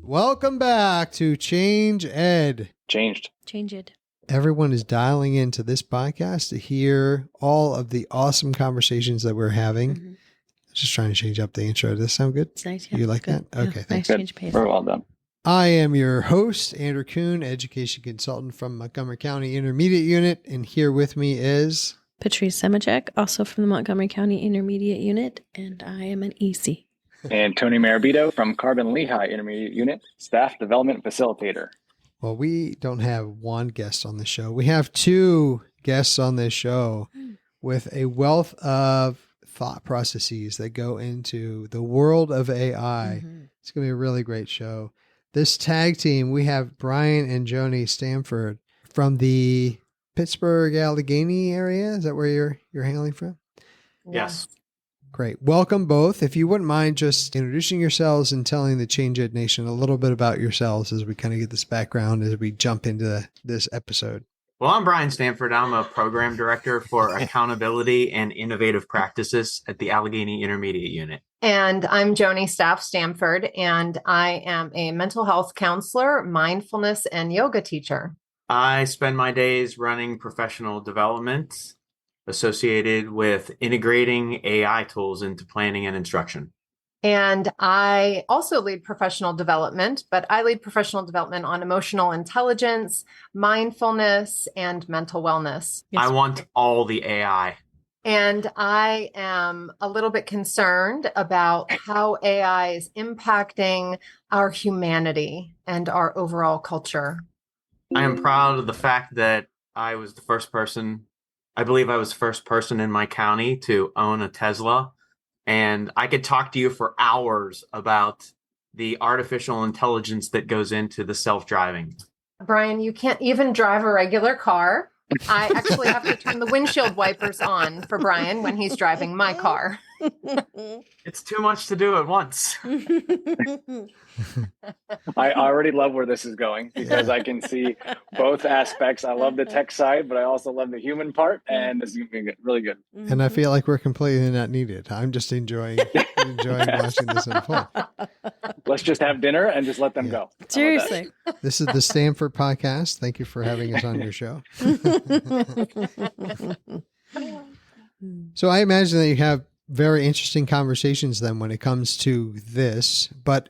Welcome back to Change Ed. Change It. Everyone is dialing into this podcast to hear all of the awesome conversations that we're having. Mm-hmm. Just trying to change up the intro. Does this sound good? It's nice. Yeah, you like good. that? Okay, Yeah, thanks. nice change of pace. Very well done. I am your host, Andrew Kuhn, education consultant from Montgomery County Intermediate Unit. And here with me is Patrice Semachek, also from the Montgomery County Intermediate Unit, and I am an EC. And Tony Marabito from Carbon Lehigh Intermediate Unit, Staff Development Facilitator. Well, we don't have one guest on the show. We have two guests on this show with a wealth of thought processes that go into the world of AI. Mm-hmm. It's going to be a really great show. This tag team, we have Brian and Joni Stamford from the Pittsburgh, Allegheny area. Is that where you're hailing from? Yes. Great. Welcome both. If you wouldn't mind just introducing yourselves and telling the Change Ed Nation a little bit about yourselves as we kind of get this background as we jump into this episode. Well, I'm Brian Stamford. I'm a program director for accountability and innovative practices at the Allegheny Intermediate Unit. And I'm Joni Stamford, and I am a mental health counselor, mindfulness, and yoga teacher. I spend my days running professional development associated with integrating AI tools into planning and instruction. And I also lead professional development, but I lead professional development on emotional intelligence, mindfulness, and mental wellness. Yes. I want all the AI. And I am a little bit concerned about how AI is impacting our humanity and our overall culture. I am proud of the fact that I believe I was the first person in my county to own a Tesla. And I could talk to you for hours about the artificial intelligence that goes into the self-driving. Brian, you can't even drive a regular car. I actually have to turn the windshield wipers on for Brian when he's driving my car. It's too much to do at once. I already love where this is going because I can see both aspects. I love the tech side, but I also love the human part, and this is going to be really good. And I feel like we're completely not needed. I'm just enjoying watching this unfold. Let's just have dinner and just let them go. Seriously. This is the Stamford Podcast. Thank you for having us on your show. So I imagine that you have very interesting conversations then when it comes to this, but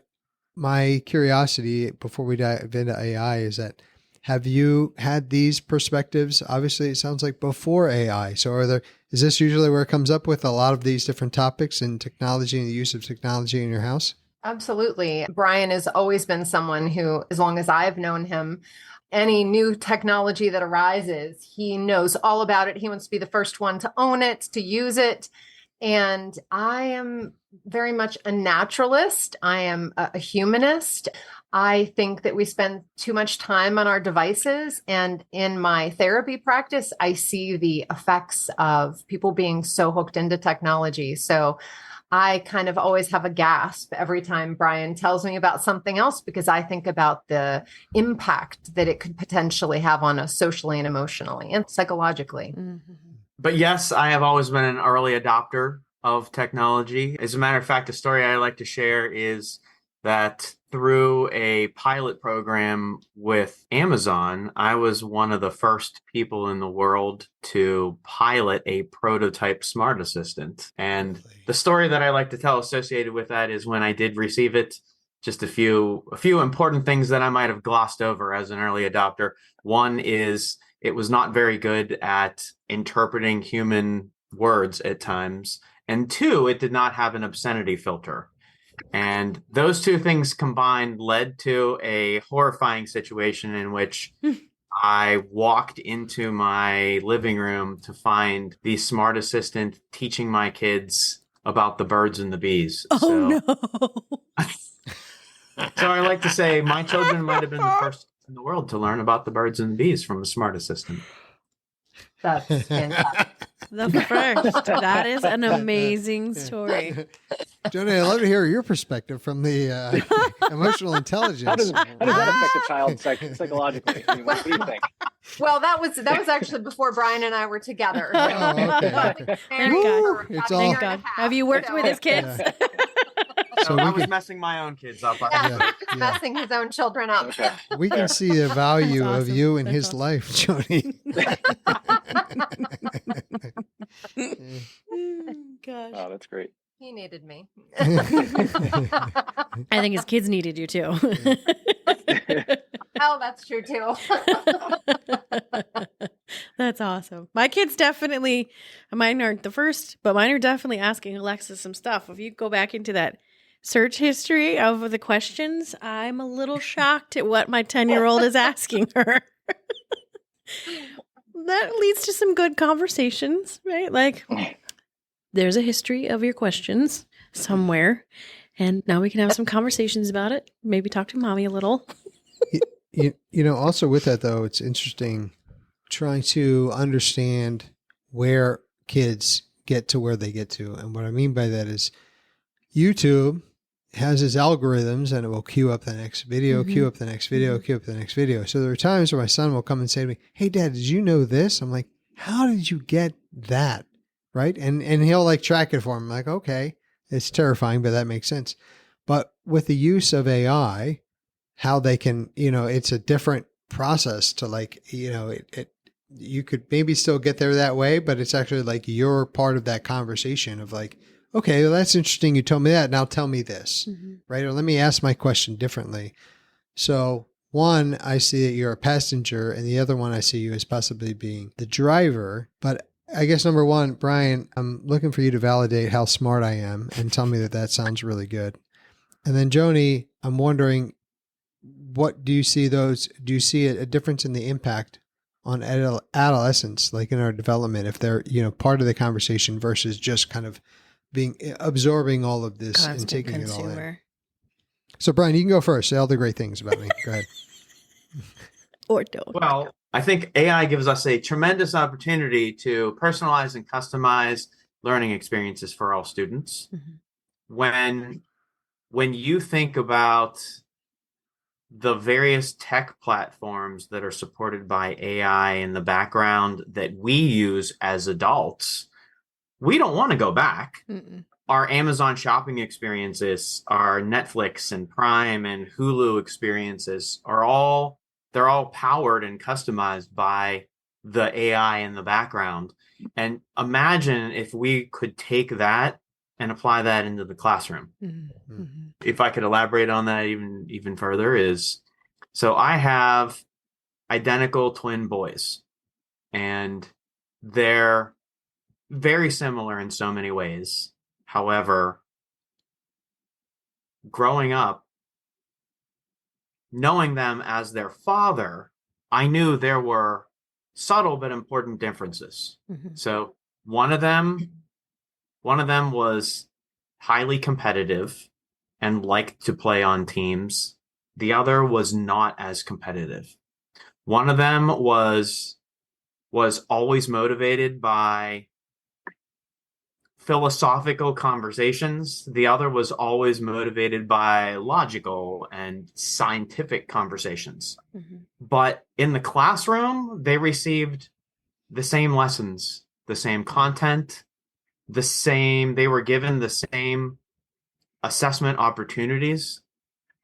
my curiosity before we dive into AI is that have you had these perspectives? Obviously, it sounds like before AI. So is this usually where it comes up with a lot of these different topics in technology and the use of technology in your house? Absolutely. Brian has always been someone who, as long as I've known him, any new technology that arises, he knows all about it. He wants to be the first one to own it, to use it. And I am very much a naturalist. I am a humanist. I think that we spend too much time on our devices. And in my therapy practice, I see the effects of people being so hooked into technology. So I kind of always have a gasp every time Brian tells me about something else, because I think about the impact that it could potentially have on us socially and emotionally and psychologically. Mm-hmm. But yes, I have always been an early adopter of technology. As a matter of fact, a story I like to share is that through a pilot program with Amazon, I was one of the first people in the world to pilot a prototype smart assistant. And the story that I like to tell associated with that is when I did receive it, just a few important things that I might have glossed over as an early adopter. One is it was not very good at interpreting human words at times. And two, it did not have an obscenity filter. And those two things combined led to a horrifying situation in which I walked into my living room to find the smart assistant teaching my kids about the birds and the bees. No. So I like to say my children might have been the first in the world to learn about the birds and the bees from a smart assistant. That's fantastic. The first. That is an amazing story. Joni, I'd love to hear your perspective from the emotional intelligence. How does that affect a child psychologically? I mean, what do you think? Well, that was actually before Brian and I were together. Oh, okay. Thank God. It's Thank God. Have you worked with his kids? So we I was can, messing my own kids up. Yeah, yeah. messing his own children up. Okay. we can see the value That's of awesome. you in That's his awesome. life, Joni. Gosh. Oh, that's great. He needed me. I think his kids needed you too. Oh, that's true too. That's awesome. My kids definitely, mine aren't the first, but mine are definitely asking Alexa some stuff. If you go back into that search history of the questions, I'm a little shocked at what my 10-year-old is asking her. That leads to some good conversations, right? Like, there's a history of your questions somewhere, and now we can have some conversations about it. Maybe talk to mommy a little. Also with that though, it's interesting trying to understand where kids get to where they get to. And what I mean by that is YouTube has its algorithms and it will queue up the next video, queue up the next video, queue up the next video. So there are times where my son will come and say to me, "Hey Dad, did you know this?" I'm like, "How did you get that?" Right. And he'll like track it for him. I'm like, okay, it's terrifying, but that makes sense. But with the use of AI, how they can, it's a different process to like, you could maybe still get there that way, but it's actually like you're part of that conversation of like, okay, well, that's interesting. You told me that. Now tell me this, right? Or let me ask my question differently. So one, I see that you're a passenger, and the other one I see you as possibly being the driver. But I guess number one, Brian, I'm looking for you to validate how smart I am and tell me that that sounds really good. And then Joni, I'm wondering, what do you see those? Do you see a difference in the impact on adolescents, like in our development, if they're, part of the conversation versus just kind of absorbing all of this and Constant taking it all in? consumer. So Brian, you can go first. Say all the great things about me. Go ahead. Or don't. Well, I think AI gives us a tremendous opportunity to personalize and customize learning experiences for all students. When you think about the various tech platforms that are supported by AI in the background that we use as adults, we don't want to go back. Our Amazon shopping experiences, our Netflix and Prime and Hulu experiences they're all powered and customized by the AI in the background. And imagine if we could take that and apply that into the classroom. If I could elaborate on that even further is, so I have identical twin boys, and they're very similar in so many ways. However, growing up, knowing them as their father, I knew there were subtle but important differences. So one of them was highly competitive and liked to play on teams. The other was not as competitive. One of them was always motivated by philosophical conversations. The other was always motivated by logical and scientific conversations. But in the classroom, they received the same lessons, the same content, they were given the same assessment opportunities.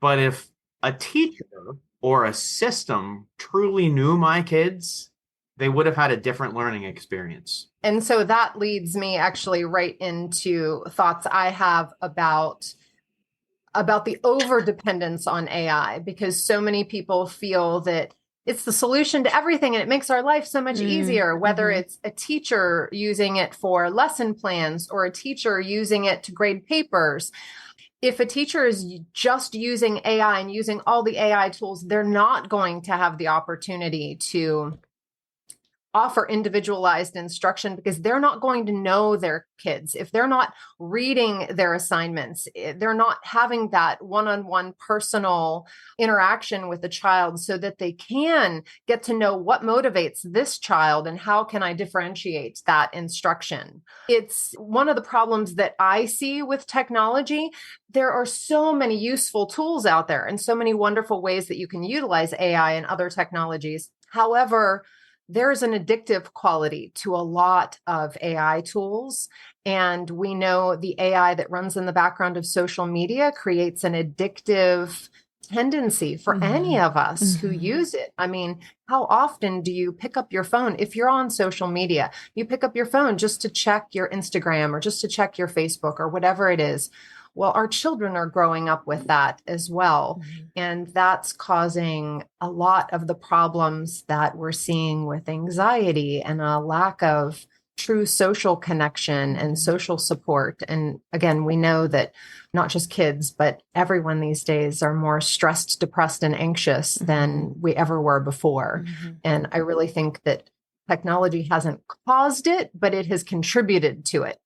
But if a teacher or a system truly knew my kids, they would have had a different learning experience. And so that leads me actually right into thoughts I have about the over dependence on AI, because so many people feel that it's the solution to everything and it makes our life so much easier, whether it's a teacher using it for lesson plans or a teacher using it to grade papers. If a teacher is just using AI and using all the AI tools, they're not going to have the opportunity to offer individualized instruction, because they're not going to know their kids. If they're not reading their assignments, they're not having that one-on-one personal interaction with the child so that they can get to know what motivates this child and how can I differentiate that instruction. It's one of the problems that I see with technology. There are so many useful tools out there and so many wonderful ways that you can utilize AI and other technologies. However, there's an addictive quality to a lot of AI tools. And we know the AI that runs in the background of social media creates an addictive tendency for any of us who use it. I mean, how often do you pick up your phone? If you're on social media, you pick up your phone just to check your Instagram or just to check your Facebook or whatever it is. Well, our children are growing up with that as well. And that's causing a lot of the problems that we're seeing with anxiety and a lack of true social connection and social support. And again, we know that not just kids, but everyone these days are more stressed, depressed, and anxious than we ever were before. And I really think that technology hasn't caused it, but it has contributed to it.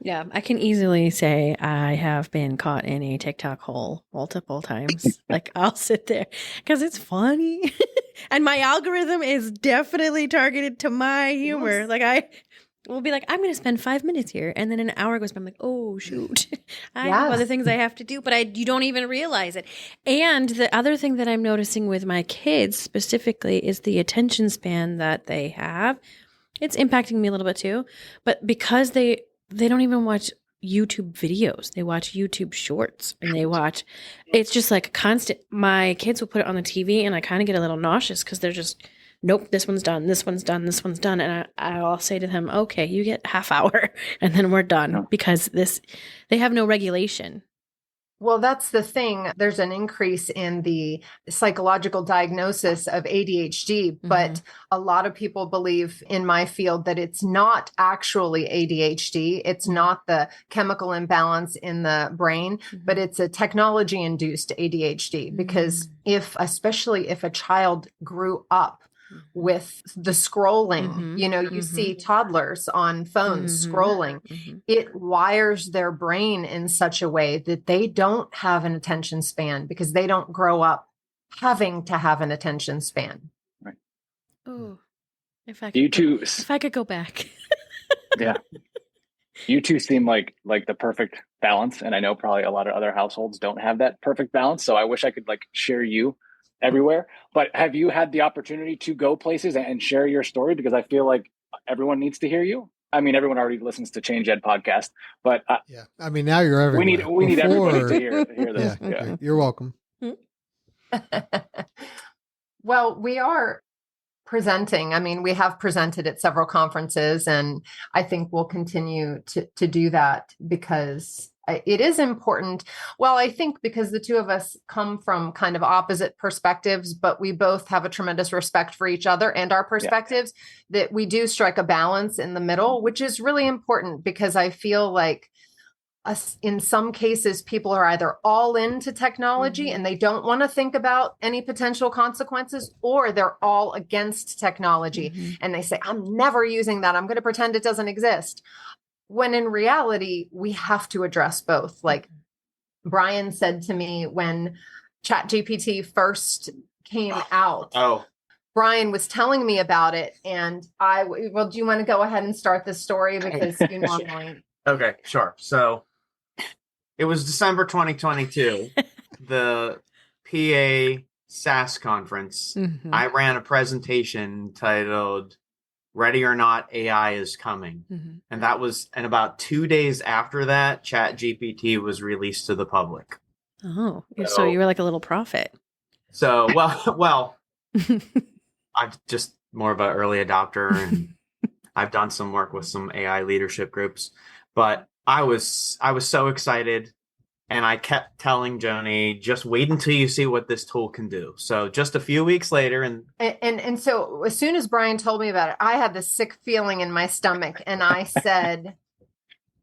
Yeah, I can easily say I have been caught in a TikTok hole multiple times. Like I'll sit there because it's funny. And my algorithm is definitely targeted to my humor. Yes. Like I will be like, I'm going to spend 5 minutes here. And then an hour goes by. I'm like, oh, shoot. I have other things I have to do, but you don't even realize it. And the other thing that I'm noticing with my kids specifically is the attention span that they have. It's impacting me a little bit too. But because they don't even watch YouTube videos. They watch YouTube shorts and it's just like constant. My kids will put it on the TV and I kind of get a little nauseous because they're just, nope, this one's done, this one's done, this one's done. And I'll say to them, okay, you get half hour and then we're done because they have no regulation. Well, that's the thing. There's an increase in the psychological diagnosis of ADHD, but a lot of people believe in my field that it's not actually ADHD. It's not the chemical imbalance in the brain, but it's a technology-induced ADHD because especially if a child grew up with the scrolling, you see toddlers on phones scrolling, it wires their brain in such a way that they don't have an attention span because they don't grow up having to have an attention span. Right. Oh, if I could go back. Yeah. You two seem like the perfect balance. And I know probably a lot of other households don't have that perfect balance. So I wish I could share you everywhere. But have you had the opportunity to go places and share your story? Because I feel like everyone needs to hear you. I mean, everyone already listens to Change Ed podcast, but yeah, I mean, now you're everywhere. We need everybody to hear this. Yeah, okay. You're welcome. Well, we are presenting. I mean, we have presented at several conferences, and I think we'll continue to do that because it is important. Well, I think because the two of us come from kind of opposite perspectives, but we both have a tremendous respect for each other and our perspectives, that we do strike a balance in the middle, which is really important because I feel like in some cases, people are either all into technology and they don't want to think about any potential consequences, or they're all against technology and they say, I'm never using that. I'm going to pretend it doesn't exist. When in reality, we have to address both. Like Brian said to me when ChatGPT first came out, Brian was telling me about it. And do you want to go ahead and start this story? Because you know I'm going. Okay, sure. So it was December 2022, the PA SAS conference. I ran a presentation titled Ready or Not, AI is Coming. And about 2 days after that, ChatGPT was released to the public. Oh, so you were like a little prophet. So, well, I'm just more of an early adopter, and I've done some work with some AI leadership groups, but I was so excited. And I kept telling Joni, just wait until you see what this tool can do. So just a few weeks later. And so as soon as Brian told me about it, I had this sick feeling in my stomach. And I said,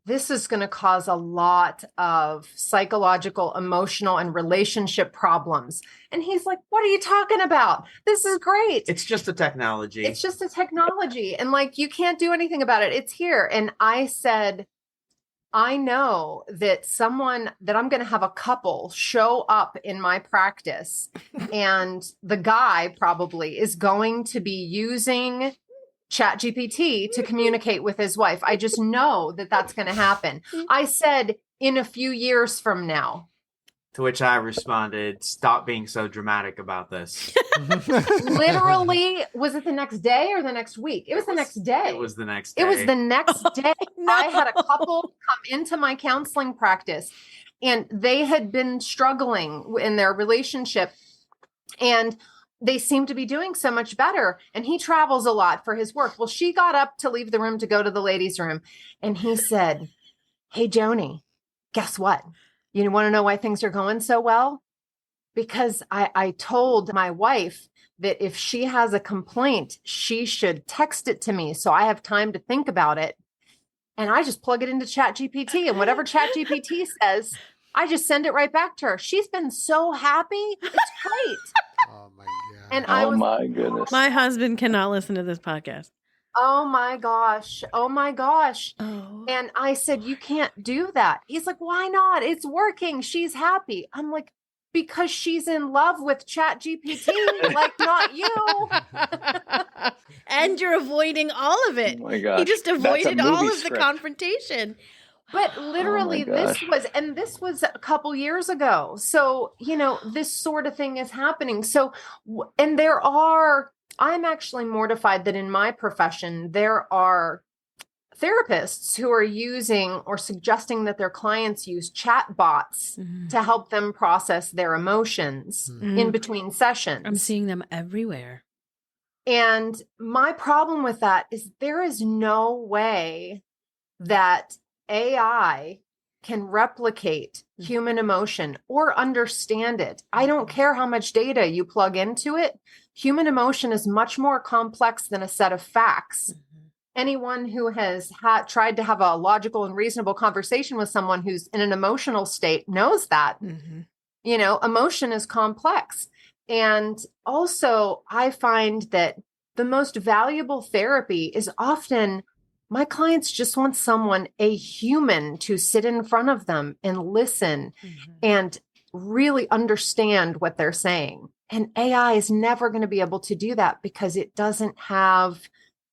this is going to cause a lot of psychological, emotional, and relationship problems. And he's like, what are you talking about? This is great. It's just a technology. It's just a technology. And you can't do anything about it. It's here. And I said, I know that I'm going to have a couple show up in my practice and the guy probably is going to be using ChatGPT to communicate with his wife. I just know that that's going to happen. I said in a few years from now. To which I responded, "Stop being so dramatic about this." Literally, was it the next day or the next week? It was the next day. It was the next day. It was the next day. No. I had a couple come into my counseling practice, and they had been struggling in their relationship, and they seemed to be doing so much better. And he travels a lot for his work. Well, she got up to leave the room to go to the ladies' room, and he said, "Hey, Joni, guess what? You want to know why things are going so well? Because I told my wife that if she has a complaint, she should text it to me so I have time to think about it. And I just plug it into ChatGPT, and whatever ChatGPT says, I just send it right back to her. She's been so happy. It's great." Oh my god. And I was, my goodness. My husband cannot listen to this podcast. oh my gosh. Oh my gosh. Oh. And I said, "You can't do that." He's like, "Why not? It's working. She's happy." I'm like, "Because she's in love with ChatGPT, like not you." And you're avoiding all of it. Oh my gosh. He just That's a avoided all movie of the script. confrontation. But literally, this was a couple years ago. So, this sort of thing is happening. So, and I'm actually mortified that in my profession, there are therapists who are using or suggesting that their clients use chat bots to help them process their emotions in between sessions. I'm seeing them everywhere. And my problem with that is there is no way that AI can replicate human emotion or understand it. I don't care how much data you plug into it. Human emotion is much more complex than a set of facts. Anyone who has tried to have a logical and reasonable conversation with someone who's in an emotional state knows that. Emotion is complex. And also, I find that the most valuable therapy is often my clients just want a human to sit in front of them and listen and really understand what they're saying. And AI is never going to be able to do that because it doesn't have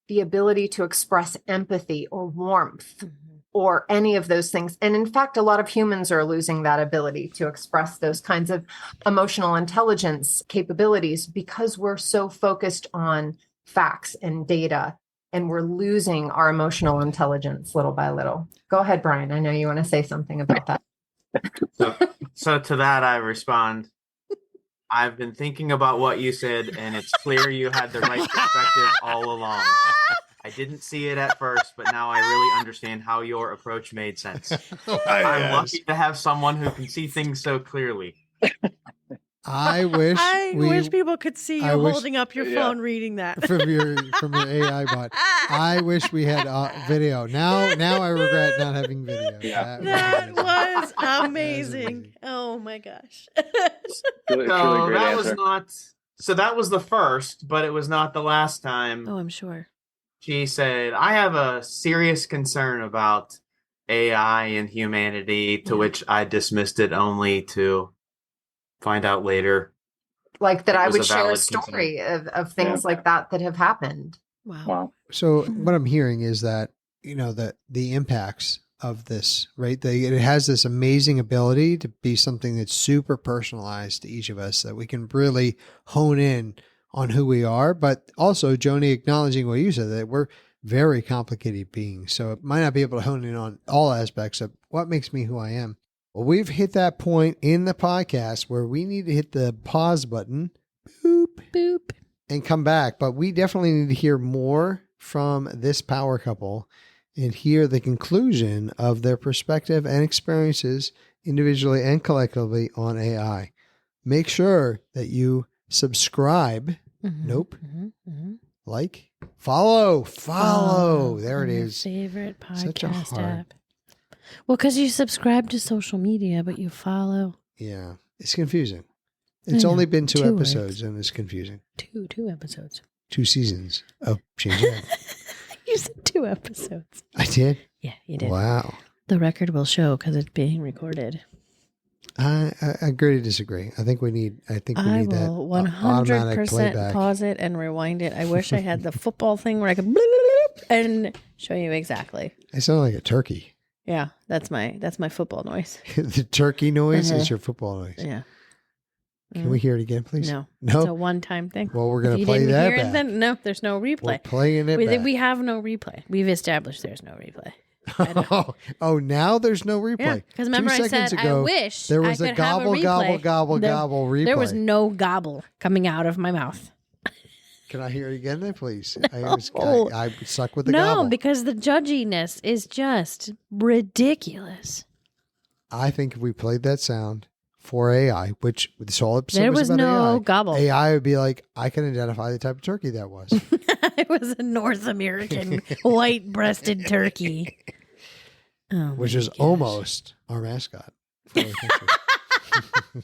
the ability to express empathy or warmth or any of those things. And in fact, a lot of humans are losing that ability to express those kinds of emotional intelligence capabilities because we're so focused on facts and data, and we're losing our emotional intelligence little by little. Go ahead, Brian. I know you want to say something about that. So to that, I respond, I've been thinking about what you said, and it's clear you had the right perspective all along. I didn't see it at first, but now I really understand how your approach made sense. I'm lucky to have someone who can see things so clearly. I wish people could see you holding up your phone reading that from your AI bot. I wish we had video. Now I regret not having video. Yeah. That was amazing. Oh my gosh. That was the first, but it was not the last time. Oh, I'm sure. She said, "I have a serious concern about AI and humanity," to which I dismissed it only to find out later. Like that I would share a story of things like that have happened. Wow. So what I'm hearing is that, that the impacts of this, right? It has this amazing ability to be something that's super personalized to each of us, that we can really hone in on who we are, but also Joni acknowledging what you said, that we're very complicated beings. So it might not be able to hone in on all aspects of what makes me who I am. Well, we've hit that point in the podcast where we need to hit the pause button, boop, and come back. But we definitely need to hear more from this power couple and hear the conclusion of their perspective and experiences individually and collectively on AI. Make sure that you subscribe. Like, follow. There it is. Favorite Such a podcast hard- app. Well, because you subscribe to social media, but you follow. Yeah, it's confusing. It's only been two episodes, and it's confusing. Two episodes. 2 seasons of Changing Ed. You said 2 episodes. I did? Yeah, you did. Wow. The record will show because it's being recorded. I agree to disagree. I think we need that will 100% playback. pause it and rewind it. I wish I had the football thing where I could and show you exactly. I sound like a turkey. Yeah, that's my football noise. The turkey noise Uh-huh. is your football noise. Yeah. Can we hear it again, please? No. No? It's a one-time thing. Well, we're If going to you play didn't that hear it, back. then no, there's no We're replay. playing it back. We have no replay. We've established there's no replay. Oh, now there's no replay. Yeah, because remember 2 I seconds said ago, I wish there was I a could have gobble, a replay. gobble replay. There was no gobble coming out of my mouth. Can I hear it again then, please? No. I suck with the No, gobble. because the judginess is just ridiculous. I think if we played that sound for AI, which this whole episode There was was about no AI, gobble. AI would be like, I can identify the type of turkey that was. It was a North American white-breasted turkey. Oh, which my is gosh. almost our mascot. For our country.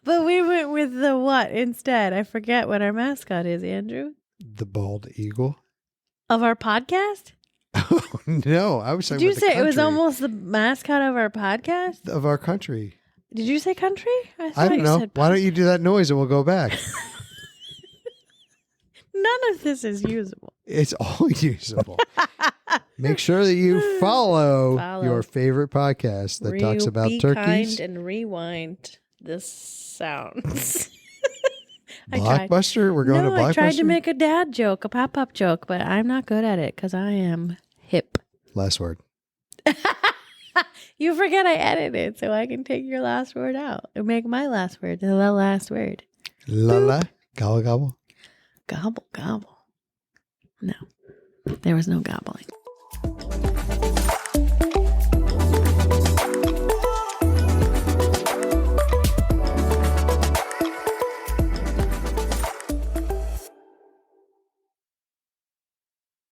But we went with the what instead? I forget what our mascot is, Andrew. The bald eagle. Of our podcast? Oh, no, I was Did talking you about the say it was country almost the mascot of our podcast? of our country. Did you say country? I thought don't you know. said Why don't you do that noise and we'll go back? None of this is usable. It's all usable. Make sure that you follow your favorite podcast that talks about be turkeys. kind and rewind this sounds. I tried. Blockbuster? We're going to Blockbuster? I tried to make a dad joke, a pop-up joke, but I'm not good at it because I am hip. Last word. You forget I edited, so I can take your last word out and make my last word the last word. La la. Gobble gobble. Gobble, gobble. No, there was no gobbling.